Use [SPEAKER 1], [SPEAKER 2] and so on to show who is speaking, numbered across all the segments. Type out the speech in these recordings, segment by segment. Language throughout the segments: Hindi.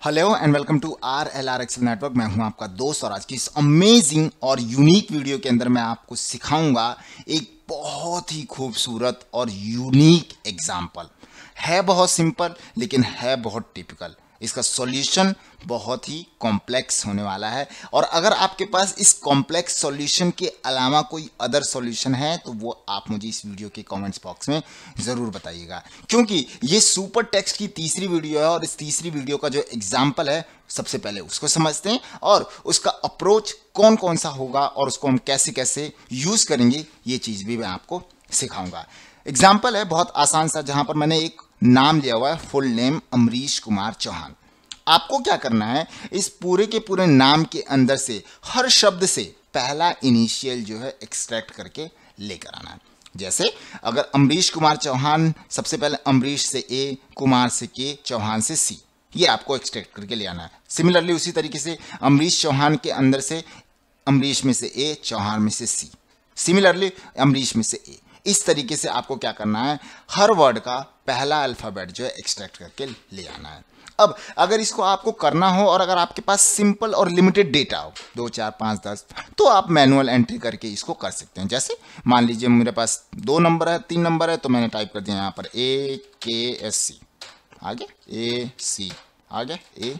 [SPEAKER 1] Hello and welcome to RLR Excel network. मैं हूं आपका दोस्त और आज की इस अमेजिंग और यूनिक वीडियो के अंदर मैं आपको सिखाऊंगा एक बहुत ही खूबसूरत और यूनिक एग्जाम्पल। है बहुत सिंपल लेकिन है बहुत टिपिकल। इसका सॉल्यूशन बहुत ही कॉम्प्लेक्स होने वाला है और अगर आपके पास इस कॉम्प्लेक्स सॉल्यूशन के अलावा कोई अदर सॉल्यूशन है तो वो आप मुझे इस वीडियो के कमेंट्स बॉक्स में ज़रूर बताइएगा, क्योंकि ये सुपर टेक्स्ट की तीसरी वीडियो है और इस तीसरी वीडियो का जो एग्जाम्पल है सबसे पहले उसको समझते हैं और उसका अप्रोच कौन कौन सा होगा और उसको हम कैसे कैसे यूज़ करेंगे ये चीज़ भी मैं आपको सिखाऊंगा। एग्जाम्पल है बहुत आसान सा, जहां पर मैंने एक नाम लिया हुआ है, फुल नेम अमरीश कुमार चौहान। आपको क्या करना है, इस पूरे के पूरे नाम के अंदर से हर शब्द से पहला इनिशियल जो है एक्सट्रैक्ट करके लेकर आना है। जैसे अगर अमरीश कुमार चौहान, सबसे पहले अमरीश से ए, कुमार से के, चौहान से सी, ये आपको एक्सट्रैक्ट करके ले आना है। सिमिलरली उसी तरीके से अमरीश चौहान के अंदर से अमरीश में से ए, चौहान में से सी, सिमिलरली अमरीश में से ए। इस तरीके से आपको क्या करना है, हर वर्ड का पहला अल्फाबेट जो है एक्सट्रैक्ट करके ले आना है। अब अगर इसको आपको करना हो और अगर आपके पास सिंपल और लिमिटेड डेटा हो 2, 4, 5, 10, तो आप मैनुअल एंट्री करके इसको कर सकते हैं। जैसे मान लीजिए मेरे पास 2 नंबर है, 3 नंबर है, तो मैंने टाइप कर दिया यहाँ पर AKSC, आगे AC, आगे A।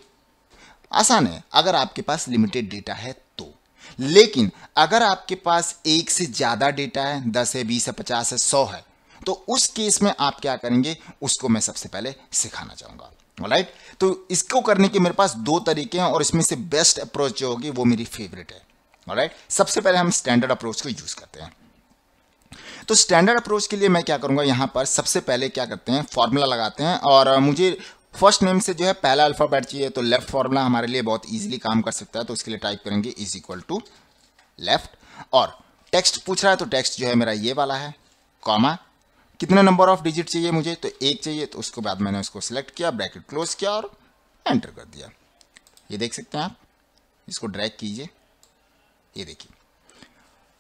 [SPEAKER 1] आसान है अगर आपके पास लिमिटेड डेटा है तो। लेकिन अगर आपके पास एक से ज्यादा डेटा है, 10 है, 20 है, 50 है, 100 है, तो उस केस में आप क्या करेंगे उसको मैं सबसे पहले सिखाना चाहूंगा। ऑलराइट, तो इसको करने के मेरे पास 2 तरीके हैं और इसमें से बेस्ट अप्रोच जो होगी वो मेरी फेवरेट है। ऑलराइट, सबसे पहले हम स्टैंडर्ड अप्रोच को यूज करते हैं। तो स्टैंडर्ड अप्रोच के लिए मैं क्या करूंगा, यहां पर सबसे पहले क्या करते हैं, फॉर्मूला लगाते हैं और मुझे फर्स्ट नेम से जो है पहला अल्फाबेट चाहिए, तो लेफ्ट फॉर्मूला हमारे लिए बहुत इजीली काम कर सकता है। तो इसके लिए टाइप करेंगे इज इक्वल टू लेफ्ट, और टेक्स्ट पूछ रहा है तो टेक्स्ट जो है मेरा ये वाला है, कॉमा, कितने नंबर ऑफ डिजिट चाहिए मुझे, तो 1 चाहिए। तो उसके बाद मैंने उसको सिलेक्ट किया, ब्रैकेट क्लोज किया और एंटर कर दिया। ये देख सकते हैं आप, इसको ड्रैग कीजिए, ये देखिए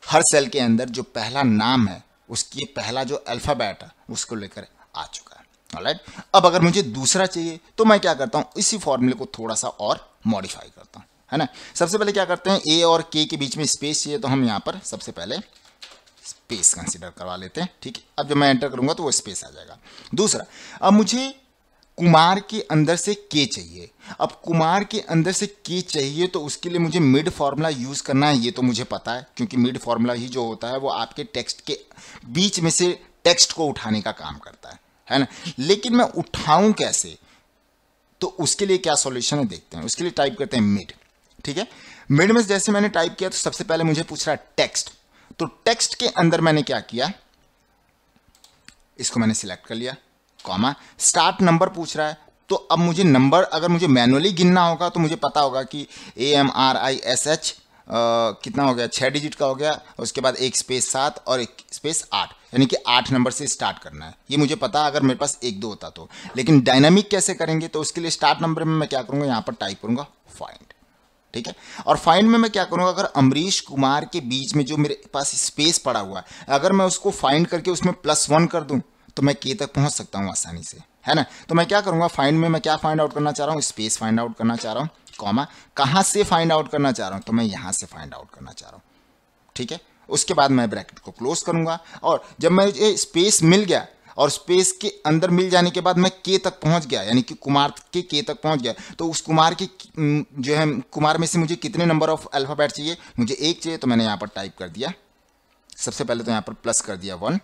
[SPEAKER 1] हर सेल के अंदर जो पहला नाम है उसकी पहला जो अल्फाबेट है उसको लेकर आ चुका है। ऑलराइट, अब अगर मुझे दूसरा चाहिए तो मैं क्या करता हूं, इसी फॉर्मूले को थोड़ा सा और मॉडिफाई करता हूं, है ना। सबसे पहले क्या करते हैं, ए और के के बीच में स्पेस चाहिए, तो हम यहां पर सबसे पहले स्पेस कंसीडर करवा लेते हैं। ठीक है, अब जब मैं एंटर करूंगा तो वो स्पेस आ जाएगा। दूसरा, अब मुझे कुमार के अंदर से के चाहिए। अब कुमार के अंदर से के चाहिए तो उसके लिए मुझे मिड फॉर्मूला यूज करना है, ये तो मुझे पता है, क्योंकि मिड फॉर्मूला ही जो होता है वो आपके टेक्स्ट के बीच में से टेक्स्ट को उठाने का काम करता है ना। लेकिन मैं उठाऊं कैसे, तो उसके लिए क्या सॉल्यूशन है देखते हैं। उसके लिए टाइप करते हैं मिड। ठीक है, मिड में जैसे मैंने टाइप किया तो सबसे पहले मुझे पूछ रहा है टेक्स्ट, तो टेक्स्ट के अंदर मैंने क्या किया, इसको मैंने सिलेक्ट कर लिया, कॉमा, स्टार्ट नंबर पूछ रहा है, तो अब मुझे नंबर अगर मुझे मैनुअली गिनना होगा तो मुझे पता होगा कि AMRISH कितना हो गया, 6 डिजिट का हो गया, उसके बाद एक स्पेस 7 और एक स्पेस 8, यानी कि 8 नंबर से स्टार्ट करना है। ये मुझे पता अगर मेरे पास 1, 2 होता तो। लेकिन डायनामिक कैसे करेंगे, तो उसके लिए स्टार्ट नंबर में मैं क्या करूंगा, यहां पर टाइप करूंगा फाइंड। ठीक है, और फाइंड में मैं क्या करूंगा, अगर अमरीश कुमार के बीच में जो मेरे पास स्पेस पड़ा हुआ है अगर मैं उसको फाइंड करके उसमें +1 कर दूं तो मैं के तक पहुंच सकता हूं आसानी से, है ना। तो मैं क्या करूंगा, फाइंड में मैं क्या फाइंड आउट करना चाह रहा हूं, स्पेस फाइंड आउट करना चाह रहा हूं, कॉमा, कहां से फाइंड आउट करना चाह रहा हूं, तो मैं यहां से फाइंड आउट करना चाह रहा हूं। ठीक है, उसके बाद मैं ब्रैकेट को क्लोज करूंगा और जब मुझे स्पेस मिल गया और स्पेस के अंदर मिल जाने के बाद मैं के तक पहुंच गया, यानी कि कुमार के के तक पहुंच गया, तो उस कुमार के जो है कुमार में से मुझे कितने नंबर ऑफ अल्फाबेट चाहिए, मुझे 1 चाहिए, तो मैंने यहां पर टाइप कर दिया, सबसे पहले तो यहां पर प्लस कर दिया 1,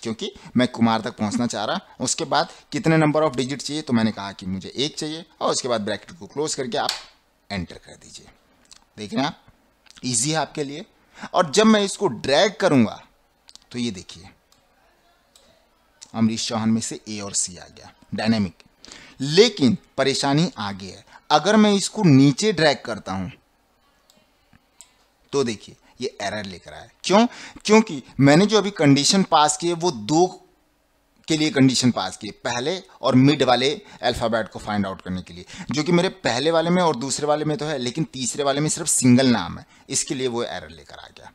[SPEAKER 1] क्योंकि मैं कुमार तक पहुंचना चाह रहा। उसके बाद कितने नंबर ऑफ डिजिट चाहिए, तो मैंने कहा कि मुझे 1 चाहिए, और उसके बाद ब्रैकेट को क्लोज करके आप एंटर कर दीजिए। देख रहे हैं आप, इजी है आपके लिए। और जब मैं इसको ड्रैग करूंगा तो ये देखिए अमरीश चौहान में से ए और सी आ गया, डायनेमिक। लेकिन परेशानी आगे है, अगर मैं इसको नीचे ड्रैग करता हूं तो देखिए ये एरर लेकर आया। क्यों, क्योंकि मैंने जो अभी कंडीशन पास की है वो 2 के लिए कंडीशन पास की है, पहले और मिड वाले अल्फाबेट को फाइंड आउट करने के लिए, जो कि मेरे पहले वाले में और दूसरे वाले में तो है, लेकिन तीसरे वाले में सिर्फ सिंगल नाम है, इसके लिए वो एरर लेकर आ गया,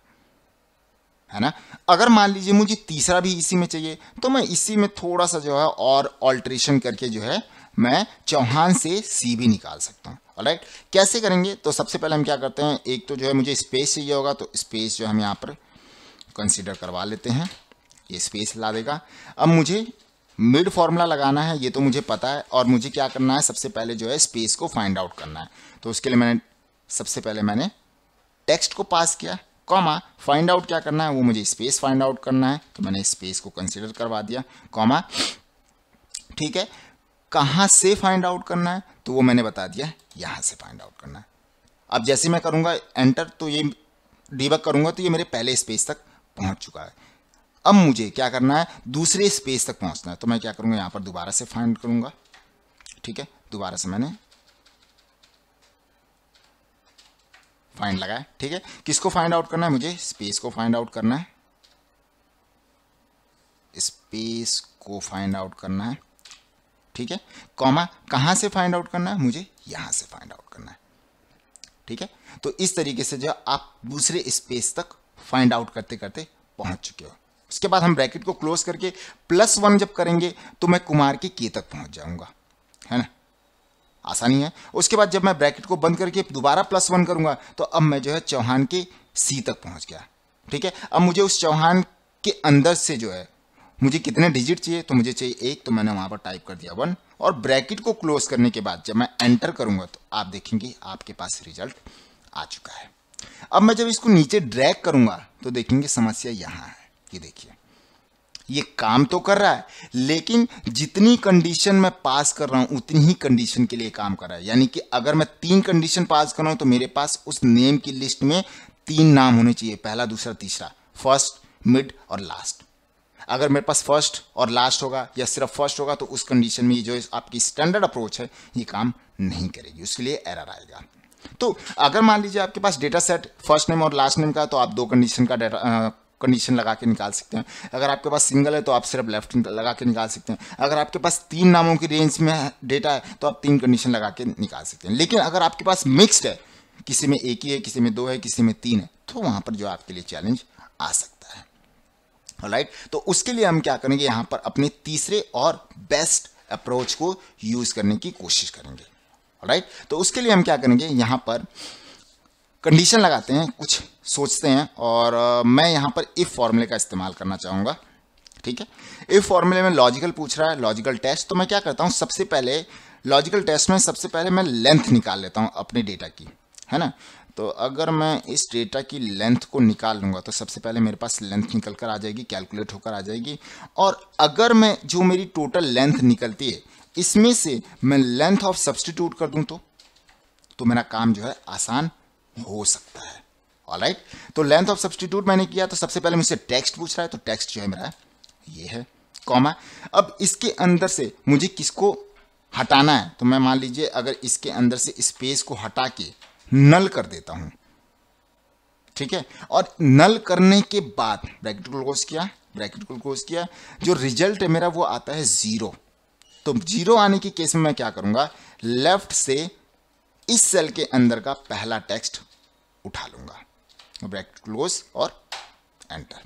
[SPEAKER 1] है ना। अगर मान लीजिए मुझे तीसरा भी इसी में चाहिए तो मैं इसी में थोड़ा सा जो है और ऑल्ट्रेशन करके जो है मैं चौहान से सी भी निकाल सकता हूँ। ऑलराइट, कैसे करेंगे? तो सबसे पहले हम क्या करते हैं, एक तो जो है मुझे स्पेस चाहिए होगा, तो स्पेस जो हम यहाँ पर कंसीडर करवा लेते हैं, ये स्पेस ला देगा। अब मुझे मिड फॉर्मूला लगाना है, ये तो मुझे पता है, और मुझे क्या करना है, सबसे पहले जो है स्पेस को फाइंड आउट करना है। तो उसके लिए सबसे पहले मैंने टेक्स्ट को पास किया, कॉमा फाइंड आउट क्या करना है, वो मुझे स्पेस फाइंड आउट करना है, तो मैंने स्पेस को कंसीडर करवा दिया, कॉमा। ठीक है, कहाँ से फाइंड आउट करना है, तो वो मैंने बता दिया, यहाँ से फाइंड आउट करना है। अब जैसे मैं करूँगा एंटर, तो ये डीबग करूँगा तो ये मेरे पहले स्पेस तक पहुँच चुका है। अब मुझे क्या करना है, दूसरे स्पेस तक पहुँचना है, तो मैं क्या करूँगा, यहाँ पर दोबारा से फाइंड करूँगा। ठीक है, दोबारा से मैंने फाइंड लगाया। ठीक है, किसको फाइंड आउट करना है, मुझे स्पेस को फाइंड आउट करना है, स्पेस को फाइंड आउट करना है। ठीक है, कॉमा कहां से फाइंड आउट करना है, मुझे यहां से फाइंड आउट करना है। ठीक है, तो इस तरीके से जो आप दूसरे स्पेस तक फाइंड आउट करते करते पहुंच चुके हो। उसके बाद हम ब्रैकेट को क्लोज करके +1 जब करेंगे तो मैं कुमार के के तक पहुंच जाऊंगा, है ना, आसानी है। उसके बाद जब मैं ब्रैकेट को बंद करके दोबारा +1 करूंगा तो अब मैं जो है चौहान के सी तक पहुंच गया। ठीक है, अब मुझे उस चौहान के अंदर से जो है मुझे कितने डिजिट चाहिए, तो मुझे चाहिए 1, तो मैंने वहां पर टाइप कर दिया 1, और ब्रैकेट को क्लोज करने के बाद जब मैं एंटर करूंगा तो आप देखेंगे आपके पास रिजल्ट आ चुका है। अब मैं जब इसको नीचे ड्रैग करूंगा तो देखेंगे समस्या यहां है, ये देखिए ये काम तो कर रहा है, लेकिन जितनी कंडीशन मैं पास कर रहा हूं उतनी ही कंडीशन के लिए काम कर रहा है। यानी कि अगर मैं 3 कंडीशन पास कर रहा हूं तो मेरे पास उस नेम की लिस्ट में 3 नाम होने चाहिए, पहला, दूसरा, तीसरा, फर्स्ट, मिड और लास्ट। अगर मेरे पास फर्स्ट और लास्ट होगा या सिर्फ फर्स्ट होगा तो उस कंडीशन में ये जो आपकी स्टैंडर्ड अप्रोच है ये काम नहीं करेगी, उसके लिए एरर आएगा। तो अगर मान लीजिए आपके पास डेटा सेट फर्स्ट नेम और लास्ट नेम का, तो आप 2 कंडीशन का कंडीशन लगा के निकाल सकते हैं। अगर आपके पास सिंगल है तो आप सिर्फ लेफ्ट लगा के निकाल सकते हैं। अगर आपके पास 3 नामों की रेंज में डेटा है तो आप 3 कंडीशन लगा के निकाल सकते हैं। लेकिन अगर आपके पास मिक्स्ड है, किसी में 1 ही है, किसी में 2 है, किसी में 3 है, तो वहां पर जो आपके लिए चैलेंज आ सकता है। ऑलराइट, तो उसके लिए हम क्या करेंगे, यहां पर अपने तीसरे और बेस्ट अप्रोच को यूज करने की कोशिश करेंगे। ऑलराइट, तो उसके लिए हम क्या करेंगे, यहां पर कंडीशन लगाते हैं, कुछ सोचते हैं, और मैं यहां पर इफ फॉर्मूले का इस्तेमाल करना चाहूंगा। ठीक है, इफ फॉर्मूले में लॉजिकल पूछ रहा है, लॉजिकल टेस्ट, तो मैं क्या करता हूं, सबसे पहले लॉजिकल टेस्ट में सबसे पहले मैं लेंथ निकाल लेता हूं अपने डेटा की, है ना। तो अगर मैं इस डेटा की लेंथ को निकाल लूंगा तो सबसे पहले मेरे पास लेंथ निकल कर आ जाएगी, कैलकुलेट होकर आ जाएगी। और अगर मैं जो मेरी टोटल लेंथ निकलती है इसमें से मैं लेंथ ऑफ सब्स्टिट्यूट कर दूं तो मेरा काम जो है आसान हो सकता है। ऑलराइट, तो लेंथ ऑफ सब्स्टिट्यूट मैंने किया, तो सबसे पहले मुझसे टेक्स्ट पूछ रहा है, तो टेक्स्ट जो है मेरा ये है, कॉमा। अब इसके अंदर से मुझे किसको हटाना है, तो मैं मान लीजिए अगर इसके अंदर से स्पेस को हटा के नल कर देता हूं। ठीक है, और नल करने के बाद ब्रैकेट को क्लोज किया, ब्रैकेट को क्लोज किया, जो रिजल्ट है मेरा वो आता है 0। तो 0 आने की केस में मैं क्या करूंगा, लेफ्ट से इस सेल के अंदर का पहला टेक्स्ट उठा लूंगा, ब्रैकेट क्लोज और एंटर।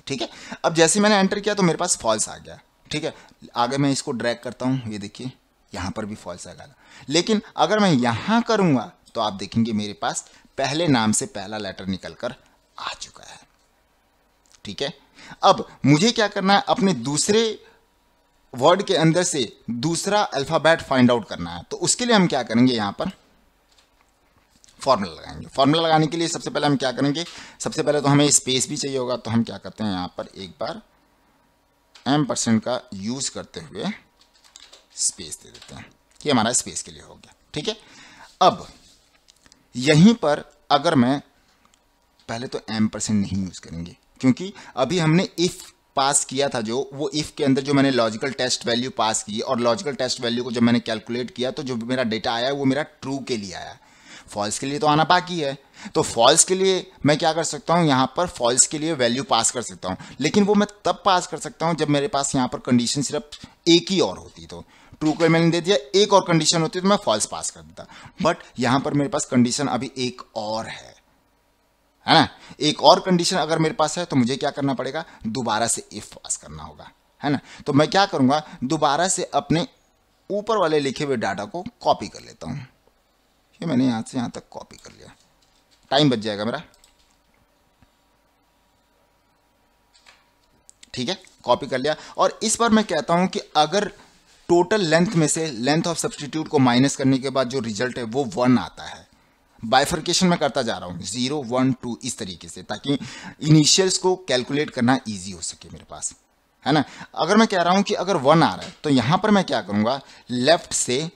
[SPEAKER 1] ठीक है, अब जैसे मैंने एंटर किया तो मेरे पास फॉल्स आ गया। ठीक है, आगे मैं इसको ड्रैग करता हूं, ये देखिए यहां पर भी फॉल्स आएगा। लेकिन अगर मैं यहां करूंगा तो आप देखेंगे मेरे पास पहले नाम से पहला लेटर निकलकर आ चुका है। ठीक है, अब मुझे क्या करना है, अपने दूसरे वर्ड के अंदर से दूसरा अल्फाबेट फाइंड आउट करना है। तो उसके लिए हम क्या करेंगे, यहां पर फॉर्मूला लगाएंगे। फॉर्मूला लगाने के लिए सबसे पहले हम क्या करेंगे, सबसे पहले तो हमें स्पेस भी चाहिए होगा, तो हम क्या करते हैं, यहां पर एक बार %, का यूज करते हुए स्पेस दे देते हैं। ये हमारा स्पेस के लिए हो गया। ठीक है, अब यहीं पर अगर मैं पहले तो %, नहीं यूज करेंगे, क्योंकि अभी हमने इफ पास किया था, जो वो इफ के अंदर जो मैंने लॉजिकल टेस्ट वैल्यू पास की, और लॉजिकल टेस्ट वैल्यू को जब मैंने कैलकुलेट किया तो जो मेरा डेटा आया वो मेरा ट्रू के लिए आया, फॉल्स के लिए तो आना बाकी है। तो फॉल्स के लिए मैं क्या कर सकता हूं, यहां पर फॉल्स के लिए वैल्यू पास कर सकता हूं, लेकिन वो मैं तब पास कर सकता हूं जब मेरे पास यहां पर कंडीशन सिर्फ एक ही और होती। तो ट्रू को मैंने दे दिया, एक और कंडीशन होती तो मैं फॉल्स पास कर देता, बट यहां पर मेरे पास कंडीशन अभी एक और है ना। एक और कंडीशन अगर मेरे पास है तो मुझे क्या करना पड़ेगा, दोबारा से इफ पास करना होगा, है ना। तो मैं क्या करूंगा, दोबारा से अपने ऊपर वाले लिखे हुए डाटा को कॉपी कर लेता हूँ। ये मैंने यहाँ से यहाँ तक कॉपी कर लिया, टाइम बच जाएगा मेरा। ठीक है, कॉपी कर लिया। और इस बार मैं कहता हूं कि अगर टोटल लेंथ में से लेंथ ऑफ सब्स्टिट्यूट को माइनस करने के बाद जो रिजल्ट है वो 1 आता है, बाइफर्केशन में करता जा रहा हूं 0 1 2 इस तरीके से, ताकि इनिशियल्स को कैलकुलेट करना इजी हो सके मेरे पास, है ना। अगर मैं कह रहा हूं कि अगर 1 आ रहा है तो यहां पर मैं क्या करूंगा, लेफ्ट से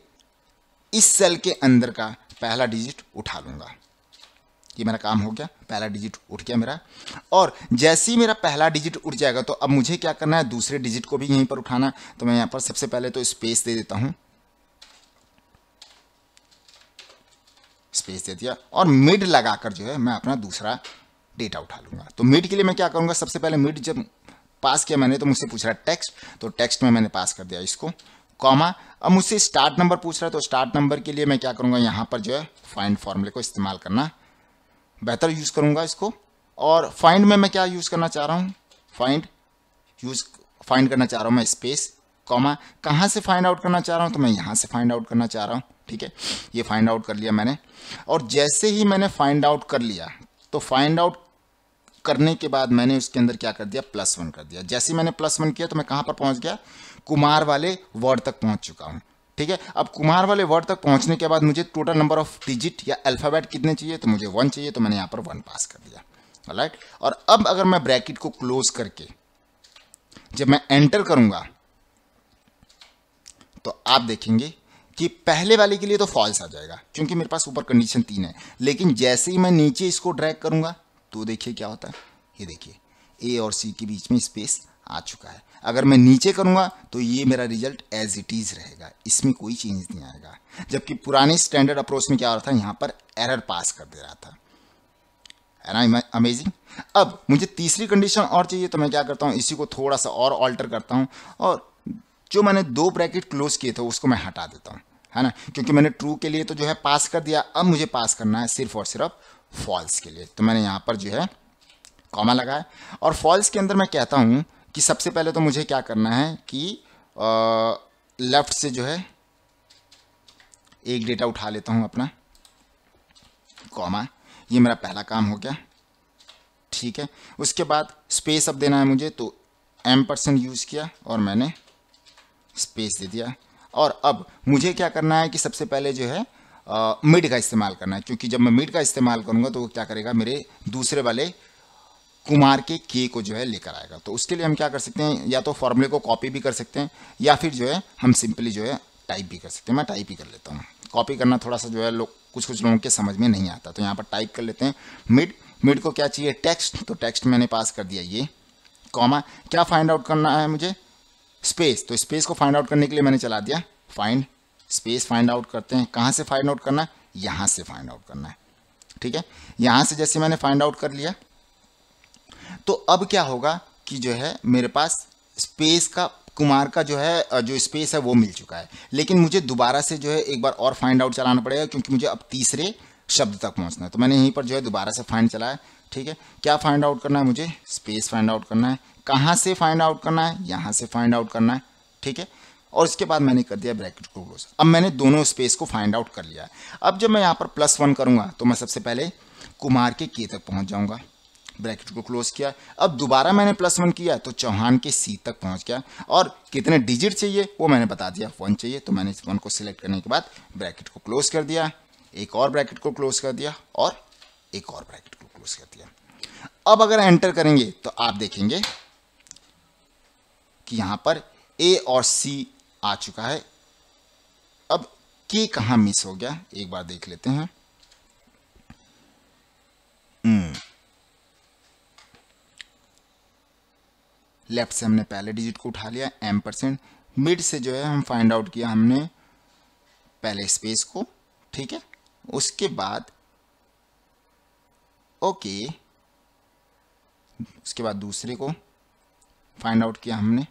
[SPEAKER 1] इस सेल के अंदर का पहला डिजिट उठा लूंगा। ये मेरा काम हो गया, पहला डिजिट उठ गया मेरा। और जैसे ही मेरा पहला डिजिट उठ जाएगा तो अब मुझे क्या करना है, दूसरे डिजिट को भी यहीं पर उठाना। तो मैं यहां पर सबसे पहले तो स्पेस दे देता हूं, स्पेस दे दिया, और मिड लगाकर जो है मैं अपना दूसरा डेटा उठा लूंगा। तो मिड के लिए मैं क्या करूंगा, सबसे पहले मिड जब पास किया मैंने तो मुझसे पूछ रहा है टेक्स्ट, तो टेक्स्ट में मैंने पास कर दिया इसको, कॉमा। अब मुझसे स्टार्ट नंबर पूछ रहा है तो स्टार्ट नंबर के लिए मैं क्या करूंगा, यहां पर जो है फाइंड फॉर्मूले को इस्तेमाल करना बेहतर यूज करूंगा इसको। और फाइंड में मैं क्या यूज करना चाह रहा हूं, फाइंड करना चाह रहा हूं मैं स्पेस, कॉमा। कहां से फाइंड आउट करना चाह रहा हूं, तो मैं यहां से फाइंड आउट करना चाह रहा हूं। ठीक है, ये फाइंड आउट कर लिया मैंने। और जैसे ही मैंने फाइंड आउट कर लिया तो फाइंड आउट करने के बाद मैंने उसके अंदर क्या कर दिया, +1 कर दिया। जैसे ही मैंने +1 किया तो मैं कहां पर पहुंच गया, कुमार वाले वर्ड तक पहुंच चुका हूं। ठीक है, अब कुमार वाले वर्ड तक पहुंचने के बाद मुझे टोटल नंबर ऑफ डिजिट या अल्फाबेट कितने चाहिए, तो मुझे 1 चाहिए, तो मैंने यहां पर 1 पास कर दिया। ऑलराइट, और अब अगर मैं ब्रैकेट को क्लोज करके जब मैं एंटर करूंगा तो आप देखेंगे कि पहले वाले के लिए तो फॉल्स आ जाएगा क्योंकि मेरे पास ऊपर कंडीशन 3 है। लेकिन जैसे ही मैं नीचे इसको ड्रैग करूंगा तो देखिए क्या होता है, ये देखिए ए और सी के बीच में स्पेस आ चुका है। अगर मैं नीचे करूंगा तो ये मेरा रिजल्ट एज इट इज रहेगा, इसमें कोई चेंज नहीं आएगा। जबकि पुराने स्टैंडर्ड अप्रोच में क्या हो रहा था, यहां पर एरर पास कर दे रहा था, है ना अमेजिंग। अब मुझे तीसरी कंडीशन और चाहिए तो मैं क्या करता हूं, इसी को थोड़ा सा और ऑल्टर करता हूं और जो मैंने 2 ब्रैकेट क्लोज किए थे उसको मैं हटा देता हूं, है ना, क्योंकि मैंने ट्रू के लिए तो जो है पास कर दिया। अब मुझे पास करना है सिर्फ और सिर्फ फॉल्स के लिए, तो मैंने यहां पर जो है कॉमा लगाया। और फॉल्स के अंदर मैं कहता हूं कि सबसे पहले तो मुझे क्या करना है कि लेफ्ट से जो है एक डेटा उठा लेता हूं अपना, कॉमा। ये मेरा पहला काम हो गया। ठीक है, उसके बाद स्पेस अब देना है मुझे, तो %, यूज किया और मैंने स्पेस दे दिया। और अब मुझे क्या करना है कि सबसे पहले जो है मिड का इस्तेमाल करना है, क्योंकि जब मैं मिड का इस्तेमाल करूंगा तो वो क्या करेगा, मेरे दूसरे वाले कुमार के के को जो है लेकर आएगा। तो उसके लिए हम क्या कर सकते हैं, या तो फॉर्मूले को कॉपी भी कर सकते हैं या फिर जो है हम सिंपली जो है टाइप भी कर सकते हैं। मैं टाइप ही कर लेता हूँ, कॉपी करना थोड़ा सा जो है कुछ लोगों के समझ में नहीं आता, तो यहाँ पर टाइप कर लेते हैं मिड। मिड को क्या चाहिए, टेक्स्ट, तो टेक्स्ट मैंने पास कर दिया ये, कॉमा। क्या फाइंड आउट करना है मुझे, स्पेस, तो स्पेस को फाइंड आउट करने के लिए मैंने चला दिया फाइंड स्पेस। फाइंड आउट करते हैं, कहाँ से फाइंड आउट करना है, यहाँ से फाइंड आउट करना है। ठीक है, यहाँ से जैसे मैंने फाइंड आउट कर लिया तो अब क्या होगा कि जो है मेरे पास स्पेस का, कुमार का जो है जो स्पेस है वो मिल चुका है। लेकिन मुझे दोबारा से जो है एक बार और फाइंड आउट चलाना पड़ेगा, क्योंकि मुझे अब तीसरे शब्द तक पहुंचना है। तो मैंने यहीं पर जो है दोबारा से फाइंड चलाया। ठीक है, क्या फाइंड आउट करना है मुझे, स्पेस फाइंड आउट करना है। कहाँ से फाइंड आउट करना है, यहाँ से फाइंड आउट करना है। ठीक है, और इसके बाद मैंने कर दिया ब्रैकेट को क्लोज। अब मैंने दोनों स्पेस को फाइंड आउट कर लिया है। अब जब मैं यहाँ पर +1 करूंगा तो मैं सबसे पहले कुमार के के तक पहुंच जाऊंगा, ब्रैकेट को क्लोज किया। अब दोबारा मैंने +1 किया तो चौहान के सी तक पहुंच गया। और कितने डिजिट चाहिए वो मैंने बता दिया, 1 चाहिए, तो मैंने इस 1 को सिलेक्ट करने के बाद ब्रैकेट को क्लोज कर दिया, एक और ब्रैकेट को क्लोज कर दिया और एक और ब्रैकेट को क्लोज कर दिया। अब अगर एंटर करेंगे तो आप देखेंगे कि यहां पर ए और सी आ चुका है। अब के कहां मिस हो गया, एक बार देख लेते हैं। लेफ्ट से हमने पहले डिजिट को उठा लिया %, मिड से जो है हम फाइंड आउट किया हमने पहले स्पेस को। ठीक है, उसके बाद ओके, उसके बाद दूसरे को फाइंड आउट किया हमने।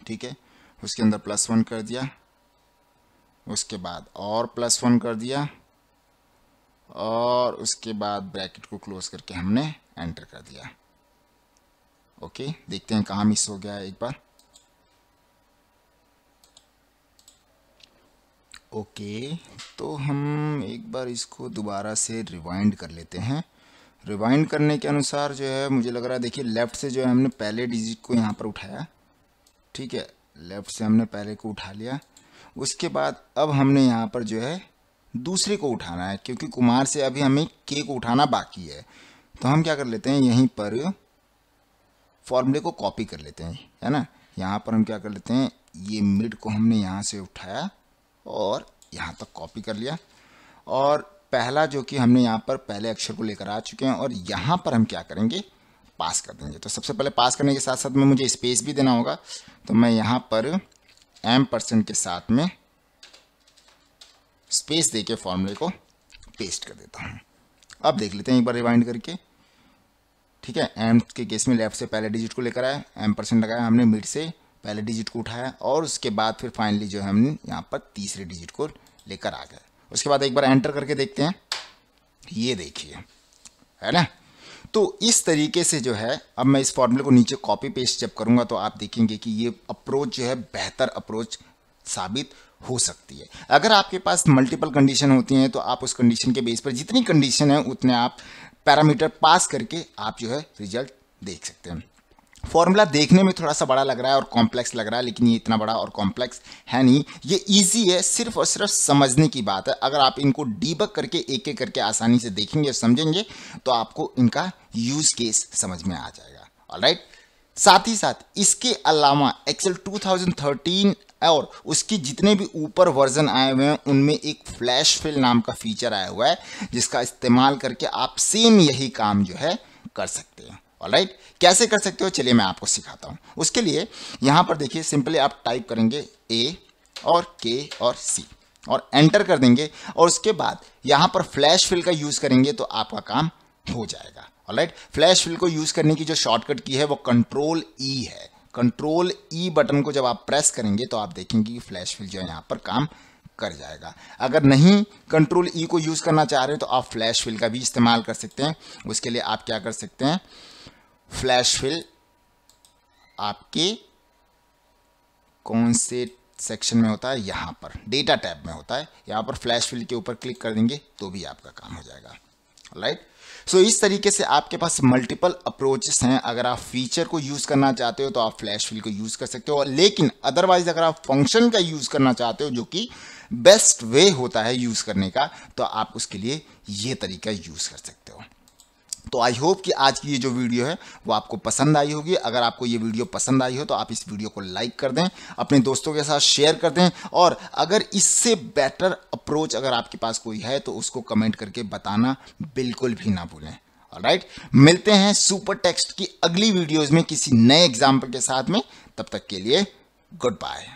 [SPEAKER 1] ठीक है, उसके अंदर +1 कर दिया, उसके बाद और +1 कर दिया और उसके बाद ब्रैकेट को क्लोज करके हमने एंटर कर दिया। ओके, देखते हैं कहाँ मिस हो गया है एक बार। ओके, तो हम एक बार इसको दोबारा से रिवाइंड कर लेते हैं। रिवाइंड करने के अनुसार जो है मुझे लग रहा है, देखिए लेफ़्ट से जो है हमने पहले डिजिट को यहाँ पर उठाया, ठीक है, लेफ़्ट से हमने पहले को उठा लिया। उसके बाद अब हमने यहाँ पर जो है दूसरे को उठाना है, क्योंकि कुमार से अभी हमें के को उठाना बाकी है। तो हम क्या कर लेते हैं, यहीं पर फॉर्मूले को कॉपी कर लेते हैं, है ना। यहाँ पर हम क्या कर लेते हैं, ये मिड को हमने यहाँ से उठाया और यहाँ तक कॉपी कर लिया, और पहला जो कि हमने यहाँ पर पहले अक्षर को लेकर आ चुके हैं, और यहाँ पर हम क्या करेंगे, पास कर देंगे। तो सबसे पहले पास करने के साथ साथ में मुझे स्पेस भी देना होगा, तो मैं यहाँ पर %, के साथ में स्पेस देके फॉर्मूले को पेस्ट कर देता हूँ। अब देख लेते हैं एक बार रिवाइंड करके, ठीक है। एम के केस में लेफ्ट से पहले डिजिट को लेकर आया, %, लगाया हमने, मिड से पहले डिजिट को उठाया, और उसके बाद फिर फाइनली जो है हमने यहाँ पर तीसरे डिजिट को लेकर आ गए। उसके बाद एक बार एंटर करके देखते हैं, ये देखिए, है ना। तो इस तरीके से जो है, अब मैं इस फॉर्मूले को नीचे कॉपी पेस्ट जब करूँगा तो आप देखेंगे कि ये अप्रोच जो है बेहतर अप्रोच साबित हो सकती है। अगर आपके पास मल्टीपल कंडीशन होती हैं तो आप उस कंडीशन के बेस पर जितनी कंडीशन है उतने आप पैरामीटर पास करके आप जो है रिजल्ट देख सकते हैं। फॉर्मूला देखने में थोड़ा सा बड़ा लग रहा है और कॉम्प्लेक्स लग रहा है, लेकिन ये इतना बड़ा और कॉम्प्लेक्स है नहीं, ये इजी है, सिर्फ और सिर्फ समझने की बात है। अगर आप इनको डीबग करके एक एक करके आसानी से देखेंगे और समझेंगे तो आपको इनका यूज केस समझ में आ जाएगा। ऑलराइट, साथ ही साथ इसके अलावा एक्सेल 2013 और उसके जितने भी ऊपर वर्जन आए हुए हैं उनमें एक फ्लैश फिल नाम का फीचर आया हुआ है, जिसका इस्तेमाल करके आप सेम यही काम जो है कर सकते हैं। ऑलराइट, कैसे कर सकते हो चलिए मैं आपको सिखाता हूं। उसके लिए यहां पर देखिए, सिंपली आप टाइप करेंगे ए और के और सी और एंटर कर देंगे, और उसके बाद यहां पर फ्लैश फिल का यूज करेंगे तो आपका काम हो जाएगा। ऑलराइट, फ्लैश फिल को यूज करने की जो शॉर्टकट की है वो कंट्रोल ई है। कंट्रोल ई बटन को जब आप प्रेस करेंगे तो आप देखेंगे कि फ्लैश फिल जो है यहाँ पर काम कर जाएगा। अगर नहीं कंट्रोल ई को यूज करना चाह रहे हैं तो आप फ्लैश फिल का भी इस्तेमाल कर सकते हैं। उसके लिए आप क्या कर सकते हैं, फ्लैश फिल आपके कौन से सेक्शन में होता है, यहाँ पर डेटा टैब में होता है, यहाँ पर फ्लैश फिल के ऊपर क्लिक कर देंगे तो भी आपका काम हो जाएगा। राइट, सो इस तरीके से आपके पास मल्टीपल अप्रोचेस हैं। अगर आप फीचर को यूज करना चाहते हो तो आप फ्लैश फिल को यूज कर सकते हो, लेकिन अदरवाइज अगर आप फंक्शन का यूज करना चाहते हो जो कि बेस्ट वे होता है यूज करने का, तो आप उसके लिए ये तरीका यूज कर सकते हो। तो आई होप कि आज की ये जो वीडियो है वो आपको पसंद आई होगी। अगर आपको ये वीडियो पसंद आई हो तो आप इस वीडियो को लाइक कर दें, अपने दोस्तों के साथ शेयर कर दें, और अगर इससे बेटर अप्रोच अगर आपके पास कोई है तो उसको कमेंट करके बताना बिल्कुल भी ना भूलें। ऑलराइट, मिलते हैं सुपर टेक्स्ट की अगली वीडियोज में किसी नए एग्जाम्पल के साथ में। तब तक के लिए गुड बाय।